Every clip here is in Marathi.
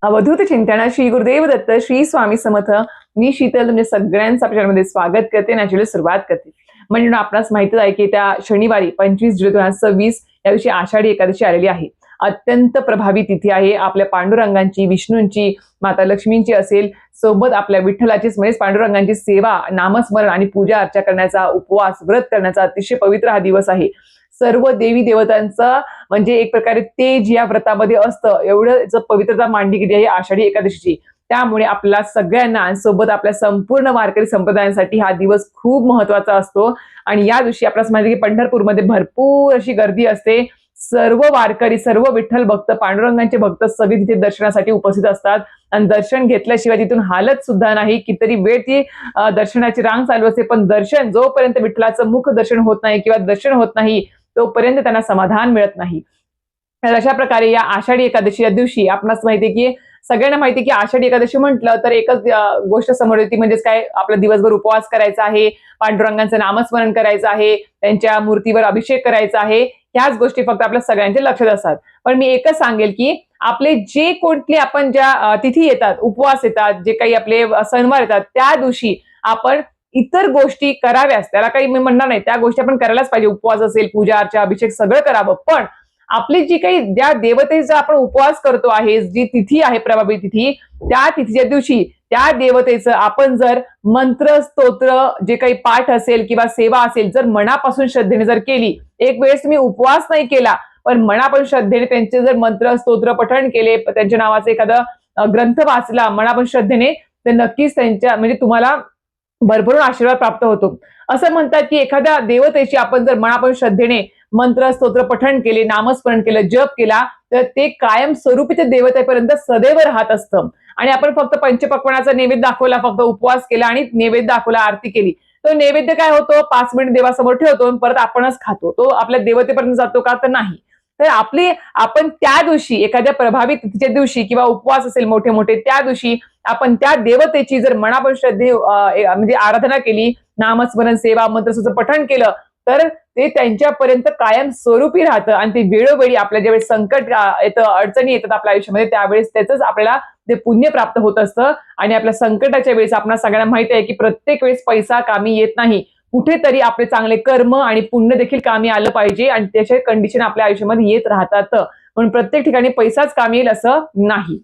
अवधूत चिंतन श्री गुरुदेव दत्त श्री स्वामी समर्थ. मी शीतल तुमच्या सगळ्यांचं आपल्या चॅनलमध्ये स्वागत करते आणि सुरुवात करते. म्हणजे आपणास माहितीच आहे की त्या शनिवारी 25 जुलै 2026 या दिवशी आषाढी एकादशी आलेली आहे. अत्यंत प्रभावी तिथी आहे. आपल्या पांडुरंगांची, विष्णूंची, माता लक्ष्मींची असेल, सोबत आपल्या विठ्ठलाचीच म्हणजे पांडुरंगांची सेवा, नामस्मरण आणि पूजा अर्चा करण्याचा, उपवास व्रत करण्याचा अतिशय पवित्र हा दिवस आहे. सर्व देवी देवतांचा म्हणजे एक प्रकारे तेज या व्रतामध्ये असतं, एवढं पवित्रता मांडली गेली आहे आषाढी एकादशीची. त्यामुळे आपल्या सगळ्यांना सोबत आपल्या संपूर्ण वारकरी संप्रदायासाठी हा दिवस खूप महत्वाचा असतो. आणि या दिवशी आपल्याला माहिती की पंढरपूरमध्ये भरपूर अशी गर्दी असते. सर्व वारकरी, सर्व विठ्ठल भक्त, पांडुरंगांचे भक्त सगळे तिथे दर्शनासाठी उपस्थित असतात आणि दर्शन घेतल्याशिवाय तिथून हालत सुद्धा नाही. कितीतरी वेळ ती दर्शनाची रांग चालू असते, पण दर्शन जोपर्यंत विठ्ठलाचं मुख दर्शन होत नाही किंवा दर्शन होत नाही तोपर्यंत त्यांना समाधान मिळत नाही. तर अशा प्रकारे या आषाढी एकादशी या दिवशी आपणास माहिती आहे की सगळ्यांना माहिती आहे की आषाढी एकादशी म्हटलं तर एकच गोष्ट समोर येते, म्हणजेच काय, आपला दिवसभर उपवास करायचा आहे, पांडुरंगांचं नामस्मरण करायचं आहे, त्यांच्या मूर्तीवर अभिषेक करायचा आहे. ह्याच गोष्टी फक्त आपल्या सगळ्यांच्या लक्षात असतात. पण मी एकच सांगेल की आपले जे कोणते आपण ज्या तिथी येतात, उपवास येतात, जे काही आपले सणवार येतात, त्या दिवशी आपण इतर गोष्टी कराव्यास, त्याला काही मी म्हणणार नाही, त्या गोष्टी आपण करायलाच पाहिजे. उपवास असेल, पूजा अर्चा, अभिषेक सगळं करावं. पण आपली जी काही ज्या देवतेचा आपण उपवास करतो आहे, जी तिथी आहे प्रभावी तिथी, त्या तिथीच्या दिवशी त्या देवतेचं आपण जर मंत्र, स्तोत्र, जे काही पाठ असेल किंवा सेवा असेल, जर मनापासून श्रद्धेने जर केली, एक वेळेस तुम्ही उपवास नाही केला पण मनापासून श्रद्धेने त्यांचे जर मंत्र, स्तोत्र पठण केले, त्यांच्या नावाचा एखादा ग्रंथ वाचला मनापासून श्रद्धेने, तर नक्कीच त्यांच्या म्हणजे तुम्हाला भरभरून आशीर्वाद प्राप्त होतो. असं म्हणतात की एखाद्या देवतेची आपण जर मनापासून श्रद्धेने मंत्र, स्तोत्र पठण केले, नामस्मरण केलं, जप केला, तर ते कायम स्वरूपी ते देवतेपर्यंत सदैव राहत असतं. आणि आपण फक्त पंचपक्वान्नाचा नैवेद्य दाखवला, फक्त उपवास केला आणि नैवेद्य दाखवला, आरती केली, तो नैवेद्य काय होतो, 5 मिनिट देवासमोर ठेवतो परत आपणच खातो, तो आपल्या देवतेपर्यंत जातो का, तर नाही. तर आपण त्या दिवशी, एखाद्या प्रभावित तिथीच्या दिवशी किंवा उपवास असेल मोठे मोठे, त्या दिवशी आपण त्या देवतेची जर मनापासून श्रद्धे म्हणजे आराधना केली, नामस्मरण, सेवा, मंत्र पठण केलं, तर ते त्यांच्यापर्यंत कायम स्वरूपी राहतं. आणि ते वेळोवेळी आपल्या ज्यावेळेस संकट येतं, अडचणी येतात आपल्या आयुष्यामध्ये, त्यावेळेस त्याच आपल्याला ते पुण्य प्राप्त होत असतं. आणि आपल्या संकटाच्या वेळेस आपल्याला सगळ्यांना माहिती आहे की प्रत्येक वेळेस पैसा कामी येत नाही, कुठेतरी आपले चांगले कर्म आणि पुण्य देखील कामी आलं पाहिजे, आणि त्याचे कंडिशन आपल्या आयुष्यामध्ये येत राहतात. म्हणून प्रत्येक ठिकाणी पैसाच कामी येईल असं नाही.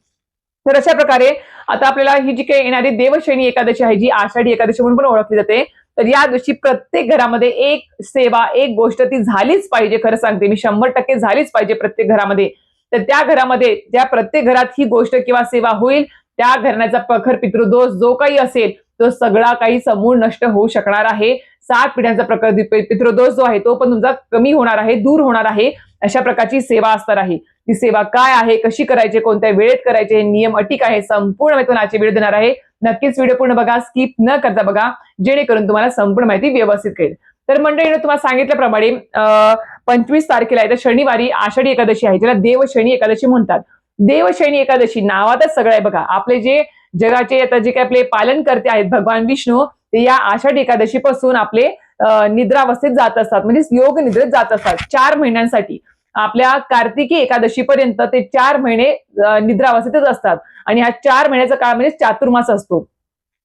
तर अशा प्रकारे आता आपल्याला ही जी काही येणारी देवशयनी एकादशी आहे, जी आषाढी एकादशी म्हणून पण ओळखली जाते, तर या दिवशी प्रत्येक घरामध्ये एक सेवा, एक गोष्ट ती झालीच पाहिजे. खरं सांगते मी, 100% झालीच पाहिजे प्रत्येक घरामध्ये. तर त्या घरामध्ये, ज्या प्रत्येक घरात ही गोष्ट किंवा सेवा होईल, त्या घराण्याचा प्रखर पितृदोष जो काही असेल तो सगळा काही समूळ नष्ट होऊ शकणार आहे. 7 पिढ्यांचा प्रखर पितृदोष जो आहे तो पण तुमचा कमी होणार आहे, दूर होणार आहे. अशा प्रकारची सेवा असणार आहे. ती सेवा काय आहे, कशी करायची, कोणत्या वेळेत करायचे, हे नियम अटी काय, संपूर्ण मी तुम्हाला आजची व्हिडिओ देणार आहे. नक्कीच व्हिडिओ पूर्ण बघा, स्किप न करता बघा, जेणेकरून तुम्हाला संपूर्ण माहिती व्यवस्थित कळेल. तर मंडळीने तुम्हाला सांगितल्याप्रमाणे 25 तारखेला आहे, तर शनिवारी आषाढी एकादशी आहे, ज्याला देवशयनी एकादशी म्हणतात. देवशयनी एकादशी नावातच सगळं आहे बघा. आपले जे जगाचे आता जे काही आपले पालन करते आहेत भगवान विष्णू, ते या आषाढी एकादशी पासून आपले निद्रावस्थेत जात असतात, म्हणजे योग निद्रेत जात असतात 4 महिन्यांसाठी. आपल्या कार्तिकी एकादशी पर्यंत ते 4 महिने निद्रावस्थेतच असतात. आणि हा 4 महिन्याचा काळ म्हणजे चातुर्मास असतो.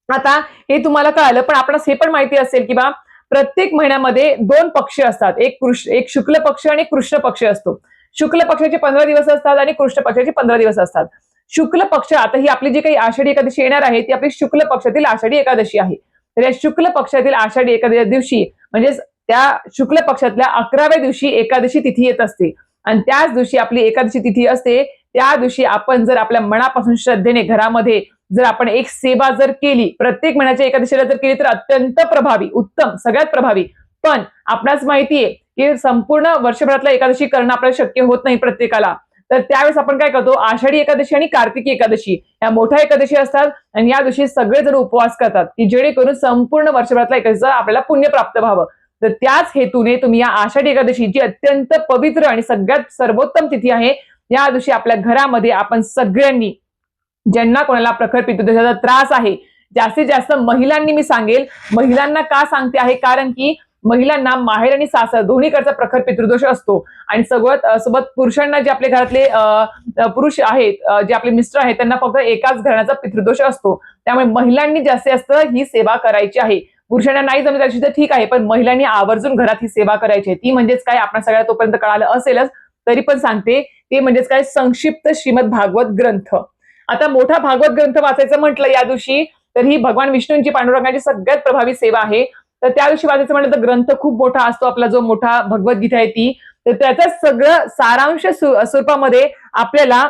आता हे तुम्हाला कळालं, पण आपणास हे पण माहिती असेल की बा प्रत्येक महिन्यामध्ये 2 पक्ष असतात, एक शुक्ल पक्ष आणि कृष्ण पक्ष असतो. शुक्ल पक्षाचे 15 दिवस असतात आणि कृष्ण पक्षाचे 15 दिवस असतात. शुक्ल पक्ष, आता ही आपली जी काही आषाढी एकादशी येणार आहे ती आपली शुक्ल पक्षातील आषाढी एकादशी आहे. तर या शुक्ल पक्षातील आषाढी एकादशी दिवशी, म्हणजेच त्या शुक्ल पक्षातल्या 11व्या दिवशी एकादशी तिथी येत असते. आणि त्याच दिवशी आपली एकादशी तिथी असते. त्या दिवशी आपण जर आपल्या मनापासून श्रद्धेने घरामध्ये जर आपण एक सेवा जर केली, प्रत्येक महिन्याच्या एकादशीला जर केली, तर अत्यंत प्रभावी, उत्तम, सगळ्यात प्रभावी. पण आपणास माहितीये की संपूर्ण वर्षभरातला एकादशी करणं आपल्याला शक्य होत नाही प्रत्येकाला. तर त्यावेळेस आपण काय करतो, आषाढी एकादशी आणि कार्तिकी एकादशी या मोठ्या एकादशी असतात, आणि या दिवशी सगळेजण उपवास करतात की जेणेकरून संपूर्ण वर्षभरातला एकादशीचा आपल्याला पुण्य प्राप्त व्हावं. तर त्याच हेतूने तुम्ही या आषाढी एकादशी, जी अत्यंत पवित्र आणि सगळ्यात सर्वोत्तम तिथी आहे, या दिवशी आपल्या घरामध्ये आपण सगळ्यांनी, ज्यांना कोणाला प्रखर पित्तदोषाचा त्रास आहे, जास्तीत जास्त महिलांनी, मी सांगेल महिलांना का सांगते आहे, कारण की महिलांना माहेर आणि सासर दोन्हीकडचा प्रखर पितृदोष असतो आणि सोबत पुरुषांना जे आपल्या घरातले पुरुष आहेत, जे आपले मिस्टर आहेत, त्यांना फक्त एकाच घराण्याचा पितृदोष असतो. त्यामुळे महिलांनी जास्तीत जास्त ही सेवा करायची आहे. पुरुषांना नाही जमत अशी तर ठीक आहे, पण महिलांनी आवर्जून घरात ही सेवा करायची आहे. ती म्हणजेच काय, आपण सगळ्या तोपर्यंत कळालं असेलच, तरी पण सांगते. ते म्हणजेच काय, संक्षिप्त श्रीमद भागवत ग्रंथ. आता मोठा भागवत ग्रंथ वाचायचं म्हटलं या दिवशी, तर ही भगवान विष्णूंची, पांडुरंगाची सगळ्यात प्रभावी सेवा आहे. तर त्या दिवशी वाचायचं म्हटलं तर ग्रंथ खूप मोठा असतो आपला, जो मोठा भगवद्गीता आहे ती. तर त्याचं सगळं सारांश स्वरूपामध्ये आपल्याला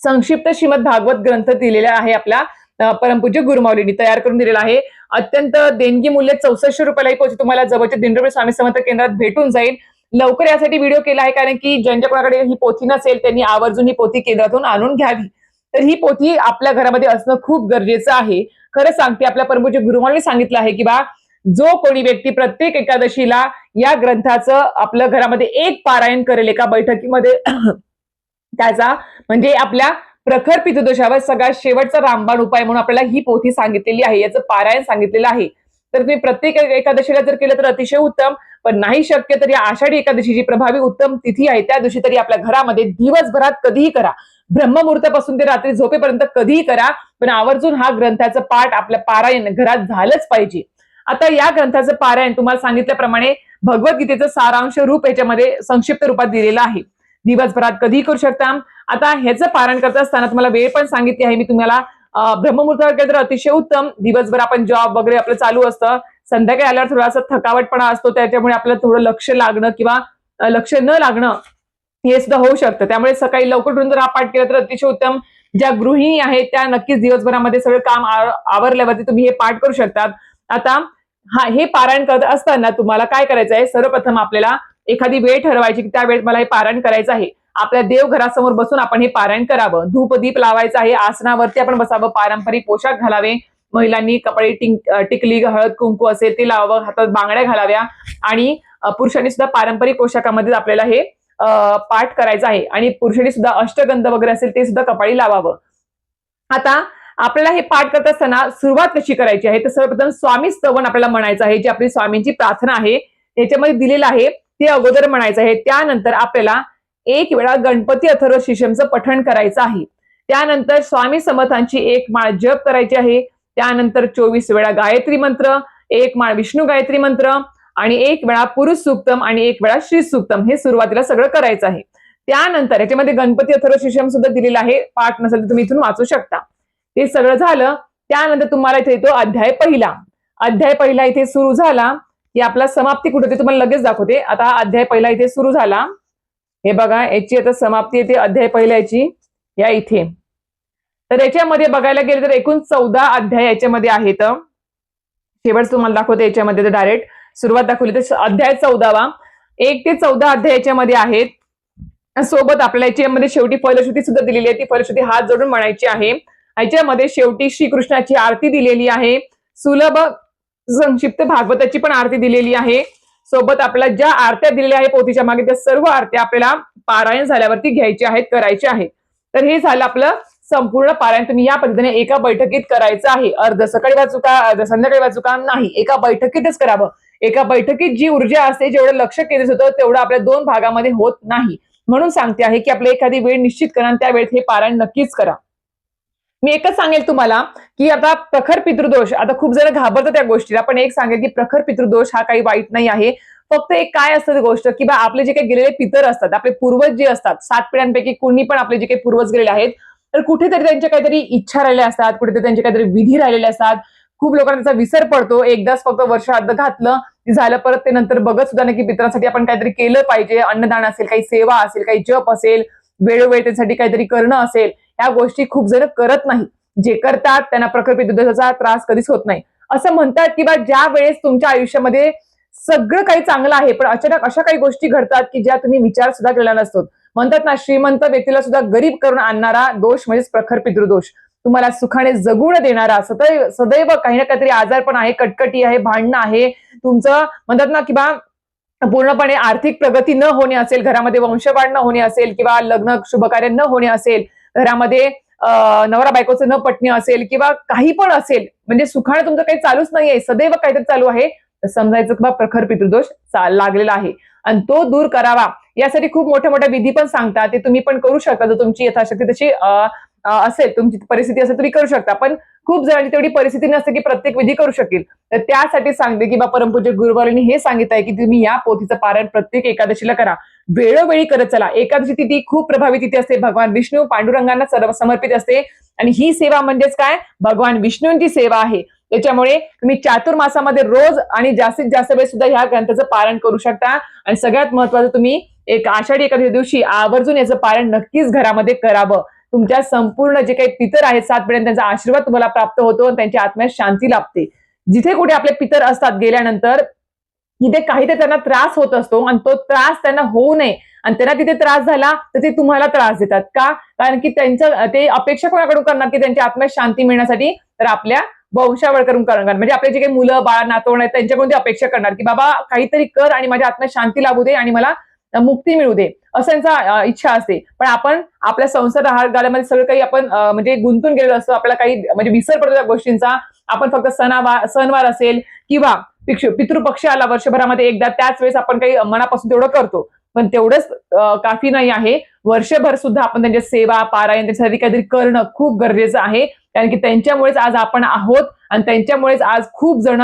संक्षिप्त श्रीमद भागवत ग्रंथ दिलेला आहे. आपल्या परमपूज्य गुरुमाऊलींनी तयार करून दिलेला आहे. अत्यंत देणगी मूल्य 6400 रुपयालाही पोहोचते. तुम्हाला जवळच्या दिंडोरी स्वामी समर्थ केंद्रात भेटून जाईल. लवकर यासाठी व्हिडिओ केला आहे, कारण की ज्यांच्या कोणाकडे ही पोथी नसेल त्यांनी आवर्जून ही पोथी केंद्रातून आणून घ्यावी. तर ही पोथी आपल्या घरामध्ये असणं खूप गरजेचं आहे. खरं सांगते, आपल्या परमपूज्य गुरुमाऊलींनी सांगितलं आहे की जो कोणी व्यक्ती प्रत्येक एकादशीला या ग्रंथाचं आपल्या घरामध्ये एक पारायण करेल एका बैठकीमध्ये, त्याचा म्हणजे आपल्या प्रखर पितृदोषावर सगळ्यात शेवटचा रामबाण उपाय म्हणून आपल्याला ही पोथी सांगितलेली आहे, याचं पारायण सांगितलेलं आहे. तर तुम्ही प्रत्येक एकादशीला जर केलं तर अतिशय उत्तम, पण नाही शक्य तर या आषाढी एकादशीची प्रभावी उत्तम तिथी आहे त्या दिवशी तरी आपल्या घरामध्ये दिवसभरात कधीही करा, ब्रह्ममुहूर्तापासून ते रात्री झोपेपर्यंत कधीही करा, पण आवर्जून हा ग्रंथाचं पाठ आपल्या पारायण घरात झालंच पाहिजे. आता या ग्रंथाचं पारायण तुम्हाला सांगितल्याप्रमाणे भगवद्गीतेचं सारांश रूप याच्यामध्ये संक्षिप्त रूपात दिलेलं आहे. दिवसभरात कधीही करू शकता. आता ह्याचं पारायण करत असताना तुम्हाला वेळ पण सांगितली आहे मी तुम्हाला. ब्रह्ममुहूर्तावर केलं तर अतिशय उत्तम. दिवसभर आपण जॉब वगैरे आपलं चालू असतं, संध्याकाळी आल्यावर थोडासा थकावटपणा असतो, त्याच्यामुळे आपल्याला थोडं लक्ष लागणं किंवा लक्ष न लागणं हे सुद्धा होऊ शकतं. त्यामुळे सकाळी लवकर उठून जर हा पाठ केला तर अतिशय उत्तम. ज्या गृहिणी आहेत त्या नक्कीच दिवसभरामध्ये सगळं काम आवरल्यावरती तुम्ही हे पाठ करू शकतात. आता हे पारायण करत असताना तुम्हाला काय करायचं आहे, सर्वप्रथम आपल्याला एखादी वेळ ठरवायची की त्या वेळेत मला हे पारायण करायचं आहे. आपल्या देवघरासमोर बसून आपण हे पारायण करावं. धूपदीप लावायचं आहे, आसनावरती आपण बसावं, पारंपरिक पोशाख घालावे. महिलांनी कपडे, टिकली, हळद कुंकू असेल ते लावावं, हातात बांगड्या घालाव्या आणि पुरुषांनी सुद्धा पारंपरिक पोशाखामध्ये आपल्याला हे पाठ करायचं आहे. आणि पुरुषांनी सुद्धा अष्टगंध वगैरे असेल ते सुद्धा कपाळी लावावं. आता आपल्याला हे पाठ करत असताना सुरुवात कशी करायची आहे, तर सर्वप्रथम स्वामी स्तवन आपल्याला म्हणायचं आहे, जी आपली स्वामींची प्रार्थना आहे त्याच्यामध्ये दिलेलं आहे ते अगोदर म्हणायचं आहे. त्यानंतर आपल्याला एक वेळा गणपती अथर्व शीर्षमचं पठण करायचं आहे. त्यानंतर स्वामी समर्थांची एक माळ जप करायची आहे. त्यानंतर 24 वेळा गायत्री मंत्र, एक माळ विष्णू गायत्री मंत्र आणि एक वेळा पुरुष सूक्तम आणि एक वेळा श्री सूक्तम, हे सुरुवातीला सगळं करायचं आहे. त्यानंतर याच्यामध्ये गणपती अथर्व शीर्षम सुद्धा दिलेला आहे, पाठ नसेल तर तुम्ही इथून वाचू शकता. ते सगळं झालं त्यानंतर तुम्हाला इथे येतो अध्याय पहिला. अध्याय पहिला इथे सुरू झाला की आपला समाप्ती कुठे होती तुम्हाला लगेच दाखवते. आता अध्याय पहिला इथे सुरू झाला, हे बघा याची आता समाप्ती येते अध्याय पहिला याची या इथे. तर याच्यामध्ये बघायला गेले तर एकूण 14 अध्याय याच्यामध्ये आहेत. शेवट तुम्हाला दाखवते याच्यामध्ये, तर डायरेक्ट सुरुवात दाखवली तर अध्याय 14वा 1 ते 14 अध्याय याच्यामध्ये आहेत. सोबत आपल्याला याच्यामध्ये शेवटी फलश्रुती सुद्धा दिलेली आहे. ती फलश्रुती हात जोडून म्हणायची आहे. याच्यामध्ये शेवटी श्रीकृष्णाची आरती दिलेली आहे. सुलभ संक्षिप्त भागवताची पण आरती दिलेली आहे. सोबत आपल्याला ज्या आरत्या दिलेल्या आहे पोथीच्या मागे त्या सर्व आरत्या आपल्याला पारायण झाल्यावरती घ्यायच्या आहेत, करायच्या आहेत. तर हे झालं आपलं संपूर्ण पारायण. तुम्ही या पद्धतीने एका बैठकीत करायचं आहे. अर्ध सकाळी वाचू का, अर्ध संध्याकाळी वाचू का, नाही, एका बैठकीतच करावं. एका बैठकीत जी ऊर्जा असते, जेवढं लक्ष केंद्रित होतं तेवढं आपल्या 2 भागामध्ये होत नाही. म्हणून सांगते आहे की आपल्या एखादी वेळ निश्चित करा आणि त्या वेळेत हे पारायण नक्कीच करा. मी एकच सांगेल तुम्हाला की आता प्रखर पितृदोष, आता खूप जण घाबरतात त्या गोष्टीला, पण एक सांगेल की प्रखर पितृदोष हा काही वाईट नाही आहे. फक्त एक काय असतं गोष्ट की आपले जे काही गेलेले पितर असतात, आपले पूर्वज जे असतात, 7 पिढ्यांपैकी कोणी पण आपले जे काही पूर्वज गेलेले आहेत, तर कुठेतरी त्यांच्या काहीतरी इच्छा राहिल्या असतात, कुठेतरी त्यांचे काहीतरी विधी राहिलेले असतात. खूप लोकांना त्याचा विसर पडतो. एकदाच फक्त वर्षात घातलं झालं, परत ते नंतर बघत सुद्धा नाही की पितरांसाठी आपण काहीतरी केलं पाहिजे. अन्नदान असेल, काही सेवा असेल, काही जप असेल, वेळोवेळी त्यांच्यासाठी काहीतरी करणं असेल, या गोष्टी खूप जण करत नाही. जे करतात त्यांना प्रखर पितृदोषाचा त्रास कधीच होत नाही. असं म्हणतात की ज्या वेळेस तुमच्या आयुष्यामध्ये सगळं काही चांगलं आहे, पण अचानक अशा काही गोष्टी घडतात की ज्या तुम्ही विचार सुद्धा केलेला नसतो. म्हणतात ना, श्रीमंत व्यक्तीला सुद्धा गरीब करून आणणारा दोष म्हणजेच प्रखर पितृदोष. तुम्हाला सुखाने जगून देणारा, सदैव काही ना काहीतरी आजारपण आहे, कटकटी आहे, भांडणं आहे, तुमचं म्हणतात ना की पूर्णपणे आर्थिक प्रगती न होणे असेल, घरामध्ये वंशवाढ न होणे असेल, किंवा लग्न शुभकार्य न होणे असेल, घरामध्ये नवरा बायकोचं न पटणे असेल, किंवा काही पण असेल, म्हणजे सुखाने तुमचं काही चालूच नाहीये, सदैव काहीतरी चालू आहे, तर समजायचं की बा प्रखर पितृदोष लागलेला आहे आणि तो दूर करावा यासाठी खूप मोठ्या मोठ्या विधी पण सांगतात. ते तुम्ही पण करू शकता जर तुमची यथाशक्ती तशी असेल, तुमची परिस्थिती असेल तुम्ही करू शकता. पण खूप जणांची तेवढी परिस्थिती नसते की प्रत्येक विधी करू शकेल. तर त्यासाठी सांगते की बा परमपूज्य गुरुवारांनी हे सांगितलं आहे की तुम्ही या पोथीचं पारायण प्रत्येक एकादशीला करा. वेळोवेळी करत चला. एकादशी तिथी खूप प्रभावी तिथी असते. भगवान विष्णू पांडुरंगांना सर्व समर्पित असते आणि ही सेवा म्हणजेच काय, भगवान विष्णूंची सेवा आहे. त्याच्यामुळे तुम्ही चातुर्मासामध्ये रोज आणि जास्तीत जास्त वेळ सुद्धा ह्या ग्रंथाचं पारायण करू शकता. आणि सगळ्यात महत्वाचं तुम्ही एक आषाढी एकादशी दिवशी आवर्जून याचं पारायण नक्कीच घरामध्ये करावं. तुमच्या संपूर्ण जे काही पितर आहेत 7 पिढ्यांचा त्यांचा आशीर्वाद तुम्हाला प्राप्त होतो आणि त्यांच्या आत्म्यात शांती लाभते. जिथे कुठे आपले पितर असतात गेल्यानंतर तिथे काहीतरी त्यांना त्रास होत असतो आणि तो त्रास त्यांना होऊ नये आणि त्यांना तिथे त्रास झाला तर ते तुम्हाला त्रास देतात का? कारण की त्यांच्या ते अपेक्षा कोणाकडून करणार की त्यांच्या आत्म्यात शांती मिळण्यासाठी, तर आपल्या वंशावळकडून करणार. म्हणजे आपले जे काही मुलं बाळ नातवंड आहेत त्यांच्याकडून ते अपेक्षा करणार की बाबा काहीतरी कर आणि माझ्या आत्म्यात शांती लाभू दे आणि मला मुक्ती मिळू दे, असं त्यांचा इच्छा असते. पण आपण आपल्या संसार आहारगाड्यामध्ये सगळं काही आपण म्हणजे गुंतून गेलेलो असतो. आपल्याला काही म्हणजे विसर पडतो त्या गोष्टींचा. आपण फक्त सणवार असेल किंवा पितृपक्ष आला वर्षभरामध्ये एकदा, त्याच वेळेस आपण काही मनापासून तेवढं करतो. पण तेवढंच काफी नाही आहे. वर्षभर सुद्धा आपण त्यांच्या सेवा पारायण त्याच्यासाठी काहीतरी करणं खूप गरजेचं आहे. कारण की त्यांच्यामुळेच आज आपण आहोत आणि त्यांच्यामुळेच आज खूप जण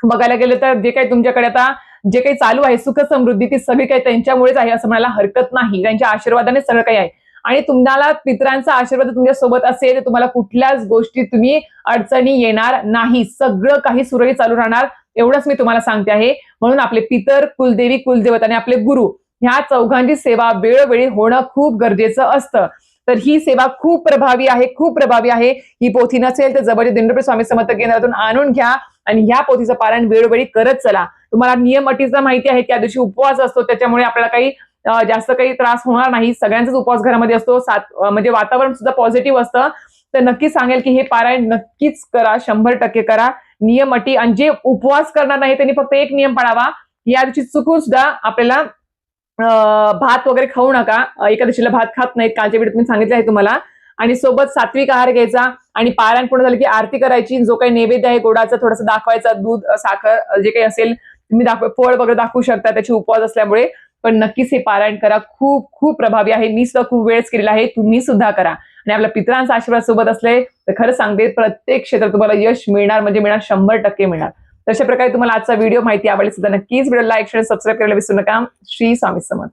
बघायला गेलं तर जे काही तुमच्याकडे आता जे काही चालू आहे सुख समृद्धी ती सगळी काही त्यांच्यामुळेच आहे असं म्हणायला हरकत नाही. त्यांच्या आशीर्वादाने सगळं काही आहे. आणि तुम्हाला पितरांचा आशीर्वाद तुमच्या सोबत असेल तर तुम्हाला कुठल्याच गोष्टी तुम्ही अडचणी येणार नाही. सगळं काही सुरळीत चालू राहणार एवढंच मी तुम्हाला सांगते आहे. म्हणून आपले पितर, कुलदेवी, कुलदेवता आणि आपले गुरु ह्या चौघांची सेवा वेळोवेळी होणं खूप गरजेचं असतं. तर ही सेवा खूप प्रभावी आहे, खूप प्रभावी आहे. ही पोथी नसेल तर जबरदस्त दिंडोरी स्वामी समर्थ केंद्रातून आणून घ्या आणि ह्या पोथीचं पारायण वेळोवेळी करत चला. तुम्हाला नियम अटीचा माहिती आहे, त्या दिवशी उपवास असतो त्याच्यामुळे आपल्याला काही जास्त काही त्रास होणार नाही. सगळ्यांचाच उपवास घरामध्ये असतो. म्हणजे वातावरण सुद्धा पॉझिटिव्ह असतं. तर नक्कीच सांगेल की हे पारायण नक्कीच करा, 100% करा. नियम अटी आणि जे उपवास करणार नाही त्यांनी फक्त एक नियम पाळावा, या दिवशी चुकून सुद्धा आपल्याला भात वगैरे खाऊ नका. एकादशीला भात खात नाहीत, कालच्या व्हिडिओत मी सांगितलं आहे तुम्हाला. आणि सोबत सात्विक आहार घ्यायचा आणि पारायण पूर्ण झालं की आरती करायची. जो काही नैवेद्य आहे गोडाचा थोडासा दाखवायचा, दूध साखर जे काही असेल तुम्ही फळ वगैरे दाखवू शकता त्याची उपवास असल्यामुळे. पण नक्कीच हे पारायण करा, खूप खूप प्रभावी आहे. मी सुद्धा खूप वेळेस केलेला आहे, तुम्ही सुद्धा करा. आणि आपल्या पितरांचा आशीर्वाद सोबत असले तर खरं सांगते प्रत्येक क्षेत्रात तुम्हाला यश मिळणार म्हणजे मिळणार, 100% मिळणार. तशा प्रकारे तुम्हाला आजचा व्हिडिओ माहिती आवडली सुद्धा नक्कीच व्हिडिओ लाईक शेअर सबस्क्राईब करायला विसरू नका. श्री स्वामी समर्थ.